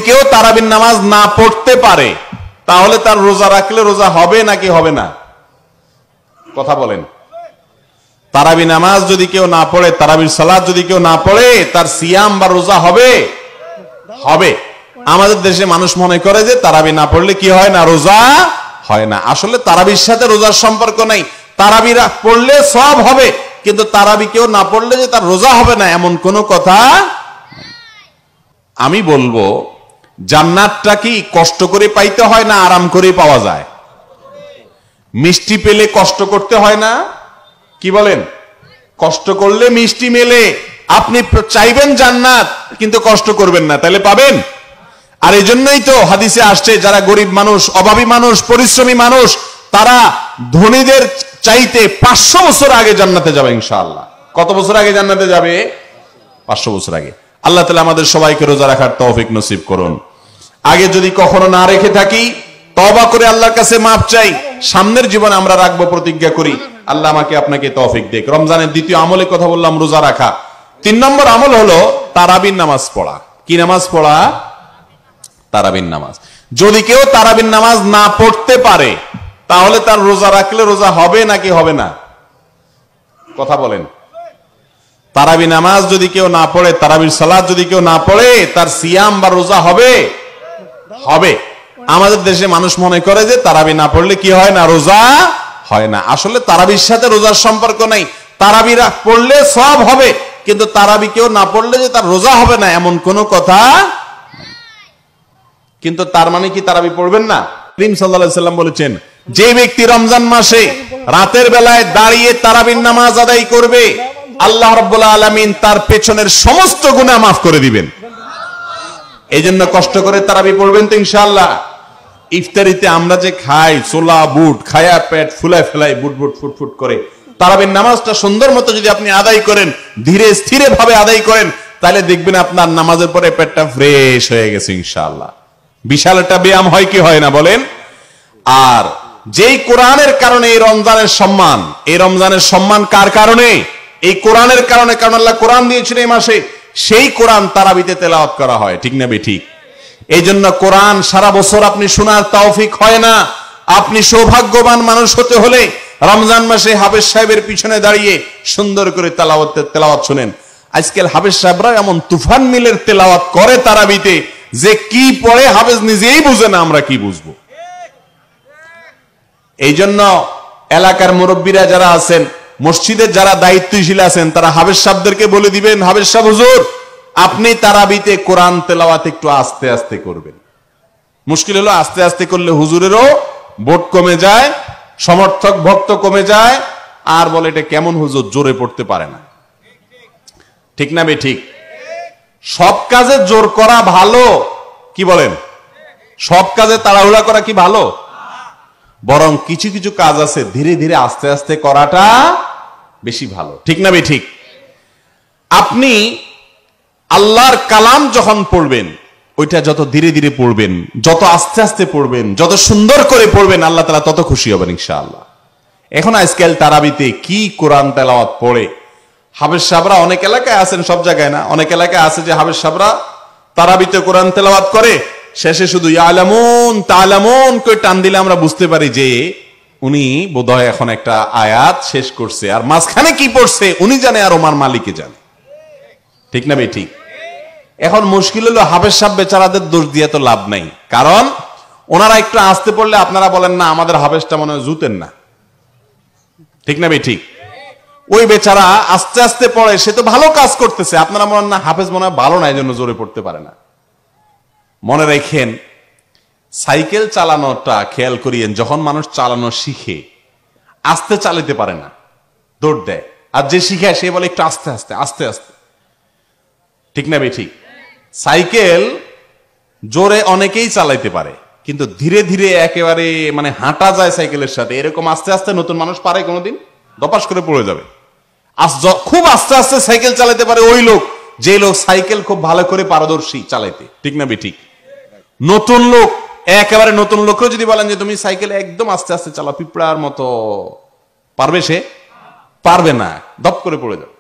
কেউ তারাবির নামাজ না পড়তে পারে তাহলে তার রোজা রাখলে রোজা হবে নাকি হবে না? কথা বলেন। তারাবি নামাজ যদি কেউ না পড়ে, তারাবির সালাত যদি কেউ না পড়ে, তার সিয়াম বা রোজা হবে? হবে। আমাদের দেশে মানুষ মনে করে যে তারাবি না পড়লে কি হয় না, রোজা হয় না। আসলে তারাবির সাথে রোজার সম্পর্ক নাই। তারাবি পড়লে সব হবে, কিন্তু তারাবি কেউ না পড়লে যে তার রোজা হবে না এমন কোনো কথা। আমি বলবো, জান্নাতটা কি কষ্ট করে পাইতে হয় না আরাম করে পাওয়া যায়? মিষ্টি পেলে কষ্ট করতে হয় না? কি বলেন? কষ্ট করলে মিষ্টি মেলে। আপনি চাইবেন জান্নাত কিন্তু কষ্ট করবেন না, তাহলে পাবেন? আর এই জন্যই তো হাদিসে আসছে, যারা গরিব মানুষ, অভাবী মানুষ, পরিশ্রমী মানুষ, তারা ধনীদের চাইতে 500 বছর আগে জান্নাতে যাবে ইনশাআল্লাহ। কত বছর আগে জান্নাতে যাবে? 500 বছর আগে। আল্লাহ তাআলা আমাদের সবাইকে রোজা রাখার তৌফিক নসিব করুন। আগে যদি কখনো না রেখে থাকি, তওবা করে আল্লাহর কাছে মাফ চাই। সামনের জীবনে আমরা রাখবো, প্রতিজ্ঞা করি আল্লাহ আমাকে আপনাকে তৌফিক দেখ। রমজানের দ্বিতীয় আমলের কথা বললাম, রোজা রাখা। 3 নম্বর আমল হলো তারাবির নামাজ পড়া। কি নামাজ পড়া? তারাবির নামাজ। যদি কেউ তারাবির নামাজ না পড়তে পারে তাহলে তার রোজা রাখলে রোজা হবে নাকি হবে না? কথা বলেন। তারাবি নামাজ যদি কেউ না পড়ে, তারাবির সালাত যদি কেউ না পড়ে, তার সিয়াম বা রোজা হবে? হবে। আমাদের দেশে মানুষ মনে করে যে তারাবি না পড়লে কি হয় না, রোজা হয় না। আসলে তারাবির সাথে রোজার সম্পর্ক নাই। তারাবি পড়লে সব হবে, কিন্তু তারাবি কেউ না পড়লে যে তার রোজা হবে না এমন কোনো কথা। কিন্তু তার মানে কি তারাবি পড়বেন না? করিম সাল্লাল্লাহু আলাইহি সাল্লাম বলেছেন, যে ব্যক্তি রমজান মাসে রাতের বেলায় দাঁড়িয়ে তারাবির নামাজ আদায় করবে, আল্লাহ রাব্বুল আলামিন তার পেছনের সমস্ত গুনাহ মাফ করে দিবেন। এই জন্য কষ্ট করে তারাবি পড়বেন তো ইনশাআল্লাহ। ইফতারিতে আমরা যে খাই ছোলা বুট, খায়া পেট ফুলায় ফেলাই বুট বুট ফুট ফুট করে, তারাবির নামাজটা সুন্দর মতো যদি আপনি আদায় করেন, ধীরে স্থিরে ভাবে আদায় করেন, তাহলে দেখবেন আপনার নামাজের পরে পেটটা ফ্রেশ হয়ে গেছে ইনশাআল্লাহ। বিশাল একটা ব্যায়াম হয় কি হয় না বলেন? আর যেই কোরআনের কারণে এই রমজানের সম্মান, এই রমজানের সম্মান কার কারণে? এই কোরআনের কারণে। কারণ আল্লাহ কোরআন দিয়েছেন এই মাসে, সেই কোরআন তারাবিতে তেলাওয়াত করা হয়। ঠিক না বেঠিক? এই জন্য কোরআন সারা বছর আপনি শোনার তৌফিক হয় না। আপনি সৌভাগ্যবান মানুষ হতে হলে রমজান মাসে হাফেজ সাহেবের পিছনে দাঁড়িয়ে সুন্দর করে তেলাওয়াত শুনেন। আজকাল হাফেজ সাহেবরা এমন তুফান মিলের তেলাওয়াত করে তারাবিতে, যে কি পড়ে হাফেজ নিজেই বুঝে না, আমরা কি বুঝবো? এই জন্য এলাকার মুরব্বীরা যারা আছেন, মসজিদের যারা দায়িত্বশীল আছেন, তারা হাফেজ সাহেবদেরকে বলে দিবেন, হাফেজ সাহেব হুজুর আপনি তারাবিতে কোরআন তেলাওয়াত একটু আস্তে আস্তে করবেন। মুশকিল হলো আস্তে আস্তে করলে হুজুরেরও ভোট কমে যায়, সমর্থক ভক্ত কমে যায়, আর বলে এটা কেমন হুজুর, জোরে পড়তে পারে না। ঠিক না বে ঠিক? সব কাজে জোর করা ভালো, কি বলেন? সব কাজে তাড়াহুড়া করা কি ভালো? বরং কিছু কিছু কাজ আছে ধীরে ধীরে আস্তে আস্তে করাটা বেশি ভালো। ঠিক না বে ঠিক? আপনি আল্লাহর কালাম যখন পড়বেন, ওইটা যত ধীরে ধীরে পড়বেন, যত আস্তে আস্তে পড়বেন, যত সুন্দর করে পড়বেন, আল্লাহ তাআলা তত খুশি হবেন ইনশাআল্লাহ। এখন আজকাল তারাবিতে কি কোরআন তেলাওয়াত পড়ে হাফেজ সাহেবরা, অনেক এলাকায় আছেন, সব জায়গায় না, অনেক এলাকায় আছে যে হাফেজ সাহেবরা তারাবিতে কোরআন তেলাওয়াত করে, শেষে শুধু ইয়ালামুন তালামুন করে টান দিলে আমরা বুঝতে পারি যে উনি বোধহয় এখন একটা আয়াত শেষ করছে, আর মাঝখানে কি পড়ছে উনি জানে আর ওমার মালিকে জানে। ঠিক না বে ঠিক? এখন মুশকিল হলো হাফেজ সাহেব বেচারাদের দোষ দিয়ে তো লাভ নাই, কারণ ওনারা একটু আস্তে পড়লে আপনারা বলেন না আমাদের হাফেজটা মনে হয় জুতেন না। ঠিক না বে ঠিক? ওই বেচারা আস্তে আস্তে পড়ে, সে তো ভালো কাজ করতেছে, আপনারা বলেন না হাফেজ মনে হয় ভালো না, এই জন্য জোরে পড়তে পারে না। মনে রাখেন, সাইকেল চালানোটা খেয়াল করিয়েন, যখন মানুষ চালানো শিখে আস্তে চালাতে পারে না, দৌড় দেয়, আর যে শিখে সে বলে একটু আস্তে আস্তে আস্তে আস্তে। ঠিক না বে ঠিক? সাইকেল জোরে অনেকেই চালাইতে পারে, কিন্তু ধীরে ধীরে একেবারে মানে হাঁটা যায় সাইকেলের সাথে, এরকম আস্তে আস্তে নতুন মানুষ পারে কোনোদিন? দপাস করে পড়ে যাবে। খুব আস্তে আস্তে সাইকেল চালাতে পারে ওই লোক, যে লোক সাইকেল খুব ভালো করে পারদর্শী চালাইতে। ঠিক না বে ঠিক? নতুন লোক, একেবারে নতুন লোকও যদি বলেন যে তুমি সাইকেল একদম আস্তে আস্তে চালাও পিঁপড়ার মতো, পারবে? সে পারবে না, দপ করে পড়ে যাবে।